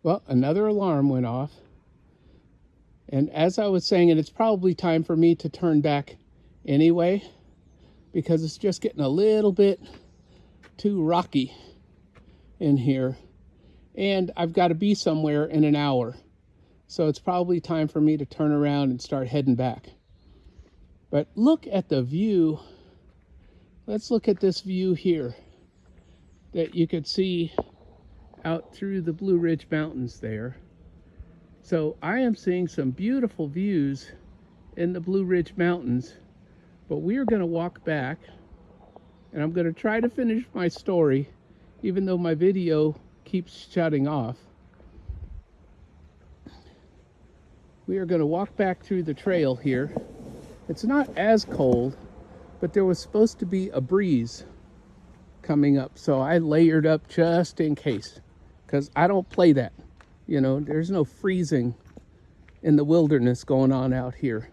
Well, another alarm went off. And as I was saying, and it's probably time for me to turn back anyway, because it's just getting a little bit too rocky in here. And I've got to be somewhere in an hour. So it's probably time for me to turn around and start heading back. But look at the view. Let's look at this view here that you could see out through the Blue Ridge Mountains there. So I am seeing some beautiful views in the Blue Ridge Mountains, but we are going to walk back, and I'm going to try to finish my story, even though my video keeps shutting off. We are going to walk back through the trail here. It's not as cold, but there was supposed to be a breeze coming up, so I layered up just in case, because I don't play that. You know, there's no freezing in the wilderness going on out here.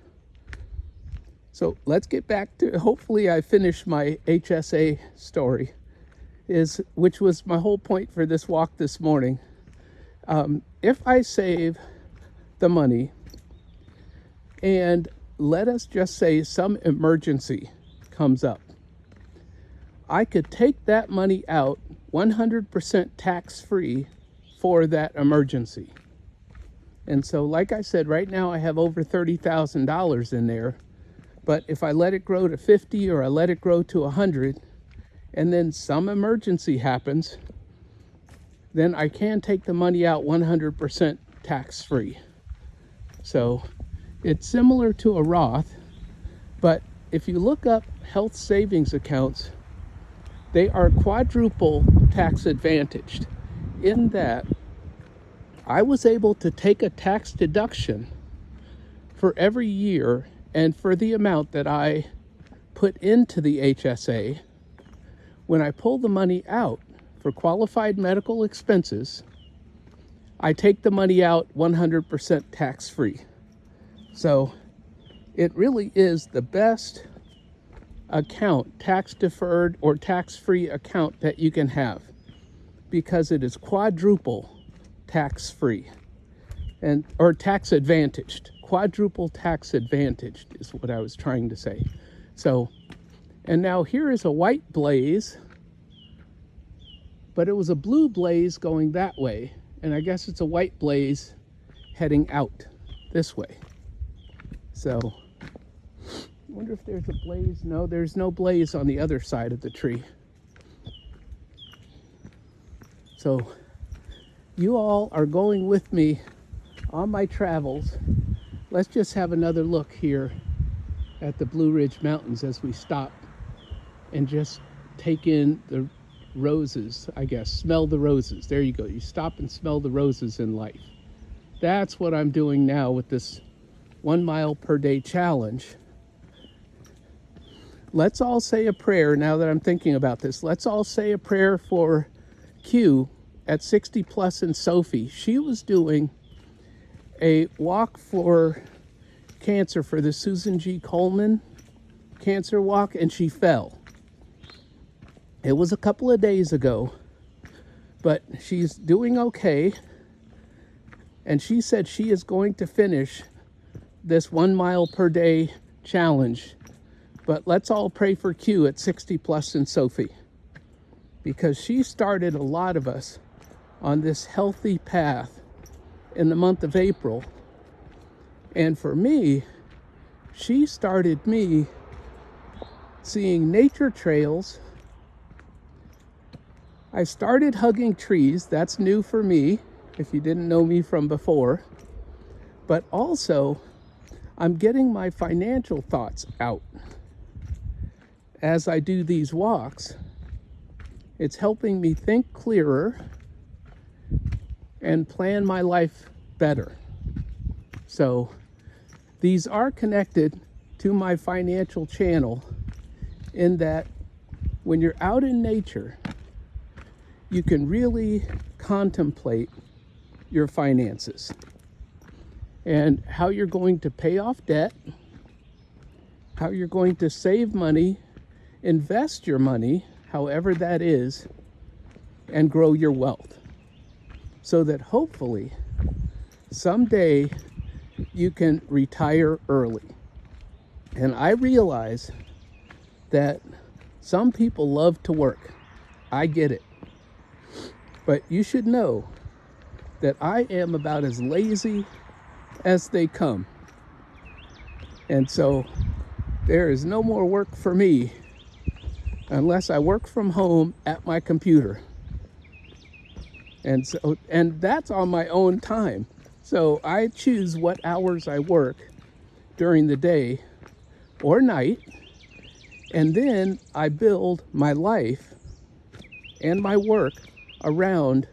So let's get back to, hopefully I finished my HSA story, which was my whole point for this walk this morning. If I save the money, and let us just say some emergency comes up, I could take that money out 100% tax-free for that emergency. And so, like I said, right now I have over $30,000 in there, but if I let it grow to 50 or I let it grow to 100, and then some emergency happens, then I can take the money out 100% tax-free. So it's similar to a Roth, but if you look up health savings accounts, they are quadruple tax advantaged, in that I was able to take a tax deduction for every year and for the amount that I put into the HSA. When I pull the money out for qualified medical expenses, I take the money out 100% tax-free. So it really is the best account, tax deferred or tax-free account that you can have, because it is quadruple tax-free or tax advantaged. Quadruple tax advantaged is what I was trying to say. So, and now here is a white blaze, but it was a blue blaze going that way, and I guess it's a white blaze heading out this way. So I wonder if there's a blaze. No, there's no blaze on the other side of the tree. So you all are going with me on my travels. Let's just have another look here at the Blue Ridge Mountains as we stop and just take in the roses, I guess. Smell the roses. There you go. You stop and smell the roses in life. That's what I'm doing now with this 1 mile per day challenge. Let's all say a prayer now that I'm thinking about this. Let's all say a prayer for Q at 60 plus and Sophie. She was doing a walk for cancer for the Susan G. Komen cancer walk, and she fell. It was a couple of days ago, but she's doing okay. And she said she is going to finish this 1 mile per day challenge. But let's all pray for Q at 60 plus and Sophie, because she started a lot of us on this healthy path in the month of April. And for me, she started me seeing nature trails. I started hugging trees. That's new for me, if you didn't know me from before. But also, I'm getting my financial thoughts out as I do these walks. It's helping me think clearer and plan my life better. So these are connected to my financial channel, in that when you're out in nature, you can really contemplate your finances and how you're going to pay off debt, how you're going to save money, invest your money, however that is, and grow your wealth. so that hopefully someday you can retire early. And I realize that some people love to work. I get it. But you should know that I am about as lazy as they come. And so there is no more work for me unless I work from home at my computer. And that's on my own time. So I choose what hours I work during the day or night, and then I build my life and my work around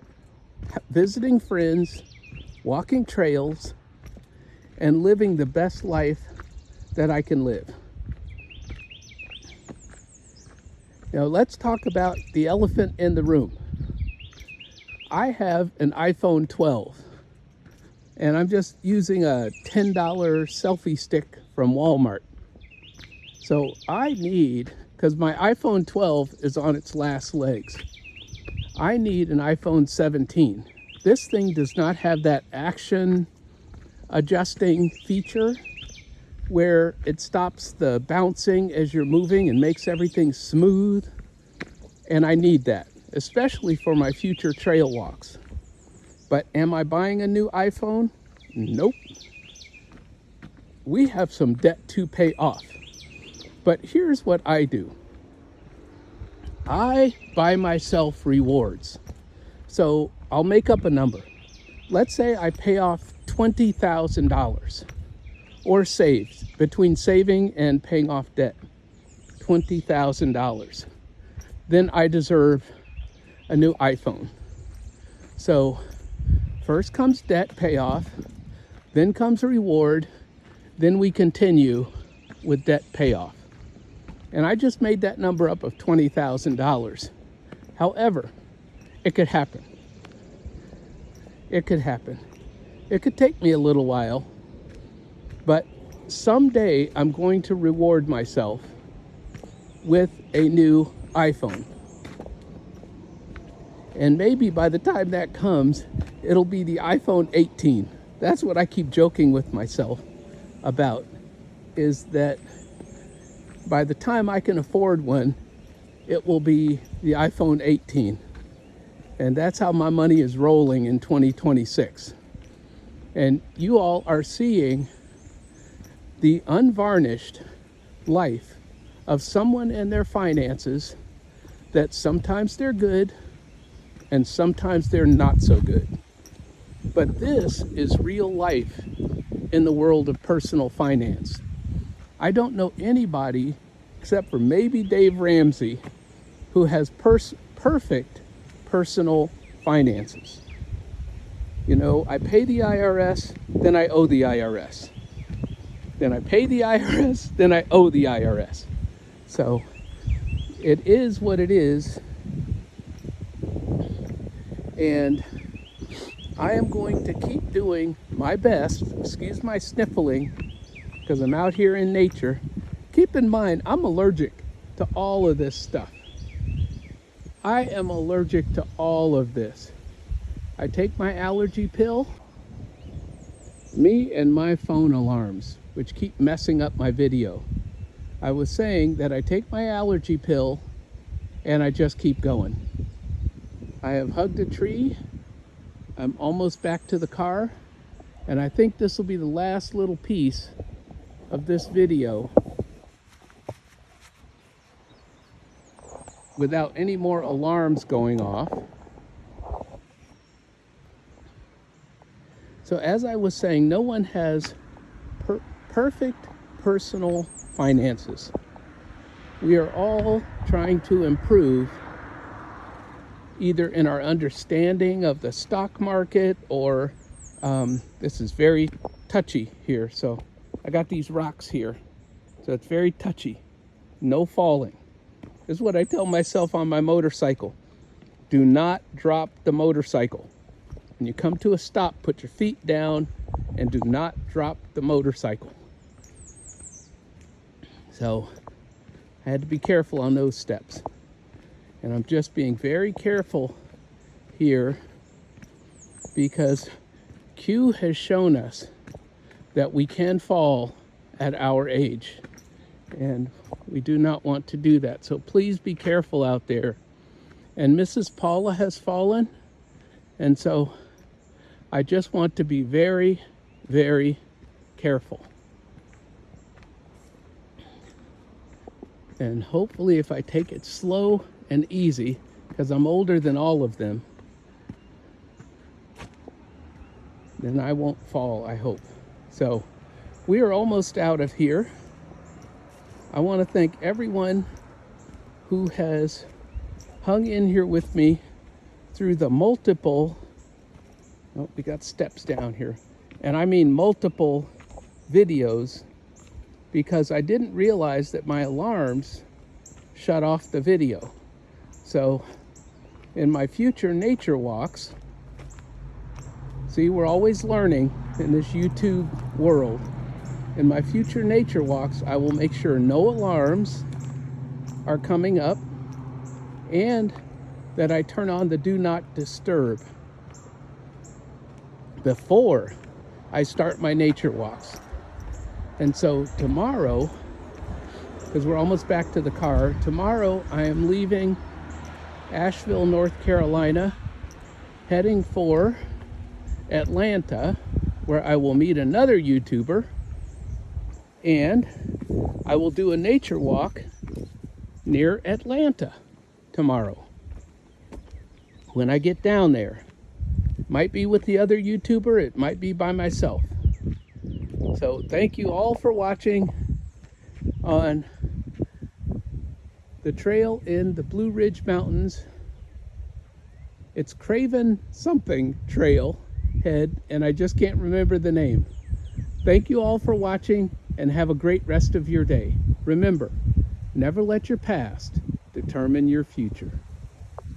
visiting friends, walking trails, and living the best life that I can live. Now let's talk about the elephant in the room. I have an iPhone 12, and I'm just using a $10 selfie stick from Walmart. So I need, because my iPhone 12 is on its last legs, I need an iPhone 17. This thing does not have that action adjusting feature where it stops the bouncing as you're moving and makes everything smooth. And I need that, especially for my future trail walks. But am I buying a new iPhone? Nope. We have some debt to pay off. But here's what I do. I buy myself rewards. So I'll make up a number. Let's say I pay off $20,000 or saved, between saving and paying off debt, $20,000. Then I deserve a new iPhone. So first comes debt payoff, then comes a reward, then we continue with debt payoff. And I just made that number up of $20,000. However, it could happen. It could happen. It could take me a little while, but someday I'm going to reward myself with a new iPhone. And maybe by the time that comes, it'll be the iPhone 18. That's what I keep joking with myself about, is that by the time I can afford one, it will be the iPhone 18. And that's how my money is rolling in 2026. And you all are seeing the unvarnished life of someone and their finances, that sometimes they're good and sometimes they're not so good. But this is real life in the world of personal finance. I don't know anybody, except for maybe Dave Ramsey, who has perfect personal finances. You know, I pay the IRS, then I owe the IRS. Then I pay the IRS, then I owe the IRS. So it is what it is. And I am going to keep doing my best, excuse my sniffling, because I'm out here in nature. Keep in mind, I'm allergic to all of this stuff. I am allergic to all of this. I take my allergy pill. Me and my phone alarms, which keep messing up my video. I was saying that I take my allergy pill and I just keep going. I have hugged a tree. I'm almost back to the car. And I think this will be the last little piece of this video without any more alarms going off. So as I was saying, no one has perfect personal finances. We are all trying to improve, either in our understanding of the stock market or this is very touchy here. So I got these rocks here. So it's very touchy. No falling. This is what I tell myself on my motorcycle. Do not drop the motorcycle. When you come to a stop, put your feet down and do not drop the motorcycle. So I had to be careful on those steps. And I'm just being very careful here because Q has shown us that we can fall at our age, and we do not want to do that. So please be careful out there. And Mrs. Paula has fallen, and so I just want to be very, very careful. And hopefully if I take it slow and easy, because I'm older than all of them, then I won't fall, I hope. So we are almost out of here. I want to thank everyone who has hung in here with me through the multiple, oh, we got steps down here, and I mean multiple videos, because I didn't realize that my alarms shut off the video. So in my future nature walks, see, we're always learning in this YouTube world. In my future nature walks, I will make sure no alarms are coming up, and that I turn on the do not disturb before I start my nature walks. And so tomorrow, because we're almost back to the car, tomorrow I am leaving Asheville, North Carolina, heading for Atlanta, where I will meet another YouTuber, and I will do a nature walk near Atlanta tomorrow when I get down there. Might be with the other YouTuber, it might be by myself. So thank you all for watching on the trail in the Blue Ridge Mountains. It's Craven something Trailhead, and I just can't remember the name. Thank you all for watching, and have a great rest of your day. Remember, never let your past determine your future.